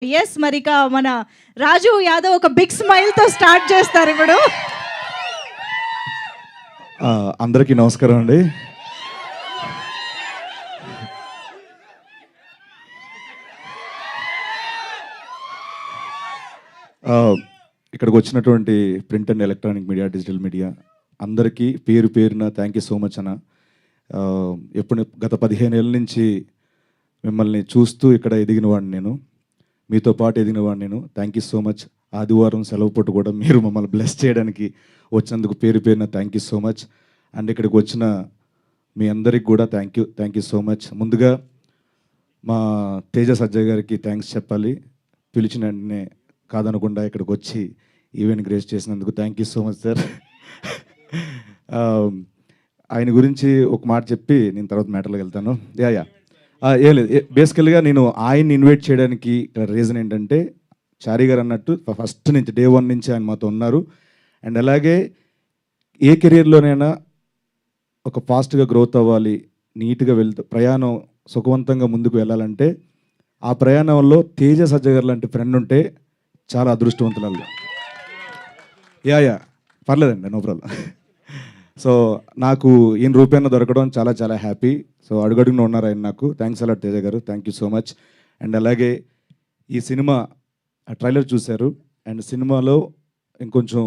Yes. మరిక మన రాజు యాదవ్ ఒక బిగ్ స్మైల్‌తో స్టార్ట్ చేస్తారు ఇప్పుడు. అందరికీ నమస్కారం అండి. ఇక్కడికి వచ్చినటువంటి print and electronic media, digital media అందరికీ పేరు పేరున థ్యాంక్ యూ సో మచ్ అన్న. ఎప్పుడు గత 15 ఏళ్ళ నుంచి మిమ్మల్ని చూస్తూ ఇక్కడ ఎదిగిన వాడిని నేను, మీతో పాటు ఎదిగిన వాడిని నేను. Thank you so much. ఆదివారం సెలవు పూట కూడా మీరు మమ్మల్ని బ్లెస్ చేయడానికి వచ్చినందుకు పేరు పేరున thank you so much. And ఇక్కడికి వచ్చిన మీ అందరికి కూడా థ్యాంక్ యూ సో మచ్. ముందుగా మా తేజ సజ్జయ్ గారికి థ్యాంక్స్ చెప్పాలి. పిలిచిన వెంటనే కాదనకుండా ఇక్కడికి వచ్చి ఈవెంట్ గ్రేస్ చేసినందుకు thank you so much sir. ఆయన గురించి ఒక మాట చెప్పి నేను తర్వాత మ్యాటర్లోకి వెళ్తాను. ఏం లేదు, బేసికల్గా నేను ఆయన్ని ఇన్వైట్ చేయడానికి రీజన్ ఏంటంటే, చారీ గారు అన్నట్టు ఫస్ట్ నుంచి డే 1 నుంచి ఆయన మాతో ఉన్నారు. అండ్ అలాగే ఏ కెరియర్లోనైనా ఒక ఫాస్ట్గా గ్రోత్ అవ్వాలి, నీట్గా ప్రయాణం సుఖవంతంగా ముందుకు వెళ్ళాలంటే ఆ ప్రయాణంలో తేజ సజ్జ గారు లాంటి ఫ్రెండ్ ఉంటే చాలా అదృష్టవంతులు. పర్లేదండి, నో ప్రాబ్లం. సో నాకు ఈయన రూపాయన దొరకడం చాలా చాలా హ్యాపీ. సో అడుగడుగున ఉన్నారు ఆయన నాకు. థ్యాంక్స్ అలాట్ తేజ గారు, thank you so much. And అలాగే ఈ సినిమా ట్రైలర్ చూశారు, అండ్ సినిమాలో ఇంకొంచెం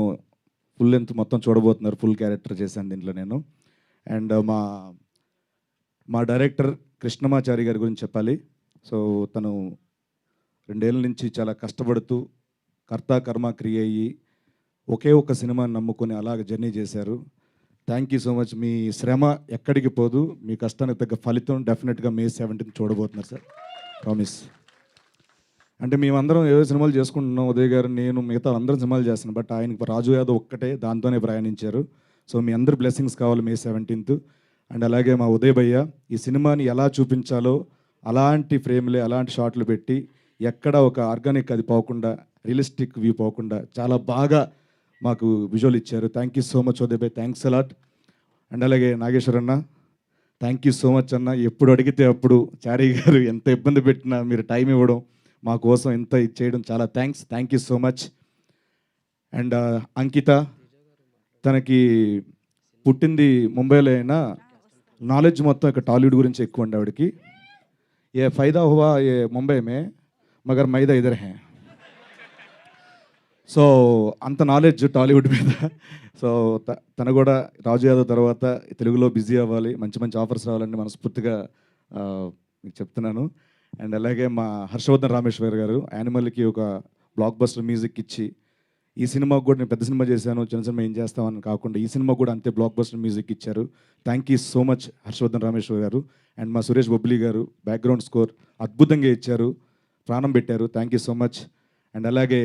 ఫుల్ లెంత్ మొత్తం చూడబోతున్నారు. ఫుల్ క్యారెక్టర్ చేశాను దీంట్లో నేను. అండ్ మా డైరెక్టర్ కృష్ణమాచారి గారి గురించి చెప్పాలి. సో తను 2 ఏళ్ళ నుంచి చాలా కష్టపడుతూ కర్త కర్మ క్రియ అయ్యి ఒకే ఒక సినిమాని నమ్ముకొని అలాగ జర్నీ చేశారు. Thank you so much. మీ శ్రమ ఎక్కడికి పోదు, మీ కష్టానికి తగ్గ ఫలితం డెఫినెట్గా May 17 చూడబోతున్నారు సార్, ప్రామిస్. అంటే మేమందరం ఏవో సినిమాలు చేసుకుంటున్నాం, ఉదయ్ గారు, నేను, మిగతా అందరం సినిమాలు చేస్తున్నాం. బట్ ఆయనకి రాజు యాదవ్ ఒక్కటే దాంతోనే ప్రయాణించారు. సో మీ అందరి బ్లెస్సింగ్స్ కావాలి May 17. అండ్ అలాగే మా ఉదయ్ భయ్య ఈ సినిమాని ఎలా చూపించాలో అలాంటి ఫ్రేమ్లే, అలాంటి షాట్లు పెట్టి ఎక్కడ ఒక ఆర్గానిక్ అది పోకుండా, రియలిస్టిక్ వ్యూ పోకుండా చాలా బాగా మాకు విజువల్ ఇచ్చారు. Thank you so much Uday భయ్, థ్యాంక్స్ అలాట్. అండ్ అలాగే నాగేశ్వర్ అన్న, థ్యాంక్ యూ సో మచ్ అన్న. ఎప్పుడు అడిగితే అప్పుడు చారీ గారు ఎంత ఇబ్బంది పెట్టినా మీరు టైం ఇవ్వడం, మా కోసం ఎంత ఇచ్చేయడం చాలా thank you so much. And Ankita, తనకి పుట్టింది ముంబైలో అయినా నాలెడ్జ్ మొత్తం ఇక్కడ టాలీవుడ్ గురించి ఎక్కువ అండి ఆవిడకి. ఏ ఫైదా హువా ఏ ముంబై మే మగర్ మైదా ఇదర్ హే. సో అంత నాలెడ్జ్ టాలీవుడ్ మీద. సో తను కూడా రాజు యాదవ్ తర్వాత తెలుగులో బిజీ అవ్వాలి, మంచి మంచి ఆఫర్స్ రావాలని మనస్ఫూర్తిగా మీకు చెప్తున్నాను. అండ్ అలాగే మా హర్షవర్ధన్ రామేశ్వర్ గారు యానిమల్కి ఒక బ్లాక్ బస్టర్ మ్యూజిక్ ఇచ్చి, ఈ సినిమాకు కూడా నేను పెద్ద సినిమా చేశాను, చిన్న సినిమా ఏం చేస్తామని కాకుండా ఈ సినిమా కూడా అంతే బ్లాక్ బస్టర్ మ్యూజిక్ ఇచ్చారు. Thank you so much Harshavardhan Rameshwar గారు. అండ్ మా సురేష్ బొబ్లీ గారు బ్యాక్గ్రౌండ్ స్కోర్ అద్భుతంగా ఇచ్చారు, ప్రాణం పెట్టారు. Thank you so much. And అలాగే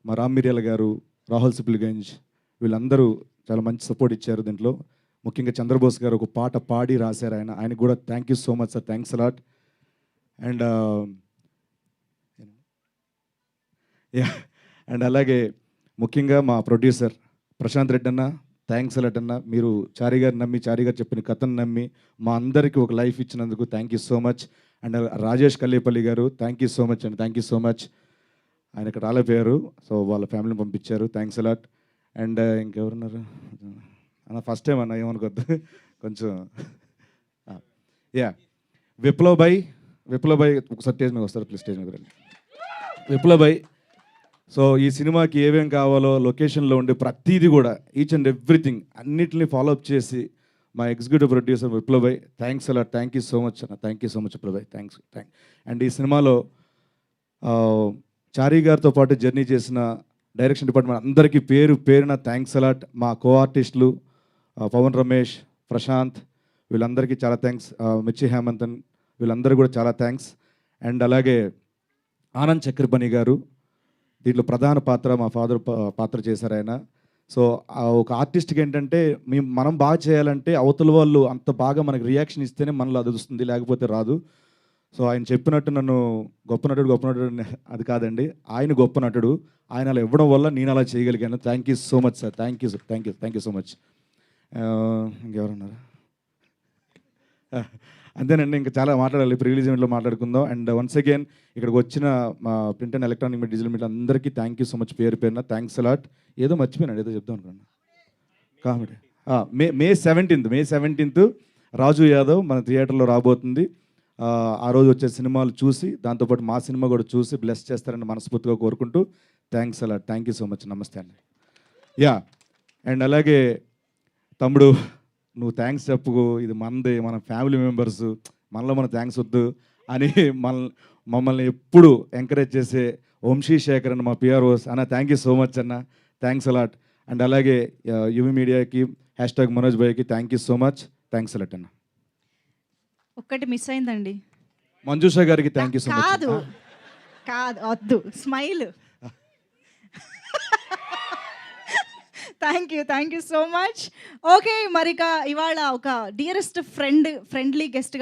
మా రామ్ మిర్యాల గారు, రాహుల్ సిప్లిగంజ్, వీళ్ళందరూ చాలా మంచి సపోర్ట్ ఇచ్చారు దీంట్లో. ముఖ్యంగా చంద్రబోస్ గారు ఒక పాట పాడి రాశారు, ఆయనకు కూడా thank you so much sir, thanks a lot. And and అలాగే ముఖ్యంగా మా ప్రొడ్యూసర్ ప్రశాంత్ రెడ్డి అన్న, థ్యాంక్స్ అలాట్ అన్న. మీరు చారీ గారు నమ్మి, చారీ గారు చెప్పిన కథను నమ్మి మా అందరికీ ఒక లైఫ్ ఇచ్చినందుకు thank you so much. And Rajesh Kallepalli గారు, థ్యాంక్ యూ సో మచ్ అండి, థ్యాంక్ యూ సో మచ్. ఆయన ఇక్కడ రాలేపోయారు, సో వాళ్ళ ఫ్యామిలీని పంపించారు, థ్యాంక్స్ అలాట్. అండ్ ఇంకెవరున్నారు అన్న, ఫస్ట్ టైం అన్న, ఏమనుకోద్దు కొంచెం. విప్లవ్ భాయ్ ఒకసారి స్టేజ్ మీద వస్తారు ప్లీజ్, స్టేజ్ మీద రండి. విప్లవ్ భాయ్, సో ఈ సినిమాకి ఏమేం కావాలో లొకేషన్లో ఉండే ప్రతిదీ కూడా ఈచ్ అండ్ ఎవ్రీథింగ్ అన్నిటిని ఫాలోఅప్ చేసి మా executive producer Viplav bhai, thanks a lot, thank you so much అన్న, thank you so much Viplav bhai, thanks. And ఈ సినిమాలో చారీ గారితో పాటు జర్నీ చేసిన డైరెక్షన్ డిపార్ట్మెంట్ అందరికీ పేరు పేరున థ్యాంక్స్ అలాట్. మా కో ఆర్టిస్టులు పవన్ రమేష్, ప్రశాంత్, వీళ్ళందరికీ చాలా థ్యాంక్స్. మిర్చి హేమంతన్, వీళ్ళందరూ కూడా చాలా థ్యాంక్స్. అండ్ అలాగే ఆనంద్ చక్రపణి గారు దీంట్లో ప్రధాన పాత్ర, మా ఫాదర్ పాత్ర చేశారు ఆయన. సో ఒక ఆర్టిస్ట్కి ఏంటంటే మనం బాగా చేయాలంటే అవతల వాళ్ళు అంత బాగా మనకి రియాక్షన్ ఇస్తేనే మనలో అది వస్తుంది, లేకపోతే రాదు. సో ఆయన చెప్పినట్టు నన్ను గొప్ప నటుడు అది కాదండి, ఆయన గొప్ప నటుడు, ఆయన అలా ఇవ్వడం వల్ల నేను అలా చేయగలిగాను. Thank you so much sir, thank you so much. ఇంకెవరున్నారు? అంతేనండి, ఇంకా చాలా మాట్లాడాలి, ప్రీ రిలీజ్ ఈవెంట్లో మాట్లాడుకుందాం. అండ్ వన్స్ అగైన్ ఇక్కడికి వచ్చిన మా print and electronic media, digital media అందరికీ థ్యాంక్ యూ సో మచ్, పేరు పేరున థ్యాంక్స్ అలాట్. ఏదో మర్చిపోయినాడు, ఏదో చెప్తాం అనుకున్నాను. కామెడీ మే 17th రాజు యాదవ్ మన థియేటర్లో రాబోతుంది. ఆ రోజు వచ్చే సినిమాలు చూసి దాంతోపాటు మా సినిమా కూడా చూసి బ్లెస్ చేస్తారని మనస్ఫూర్తిగా కోరుకుంటూ thanks a lot. Thank you so much. నమస్తే అండి. యా, అండ్ అలాగే తమ్ముడు, నువ్వు థ్యాంక్స్ చెప్పుకో, ఇది మనది, మన ఫ్యామిలీ మెంబర్స్, మనలో మన థ్యాంక్స్ వద్దు అని మమ్మల్ని ఎప్పుడు ఎంకరేజ్ చేసే వంశీశేఖర్ అన్న మా పిఆర్ఓస్ అన్న, థ్యాంక్ యూ సో మచ్ అన్న, థ్యాంక్స్ అలాట్. అండ్ అలాగే యువి మీడియాకి #మనోజ్ భాయ్కి thank you so much, thanks a lot అన్న. ఒక్కటి మిస్ అయిందండి. మంజుషా గారికి థ్యాంక్ యూ సో మచ్. కాదు కాదు, వద్దు, smile. Thank you so much. Okay, మరిక ఇవాళ ఒక డియరెస్ట్ ఫ్రెండ్లీ గెస్ట్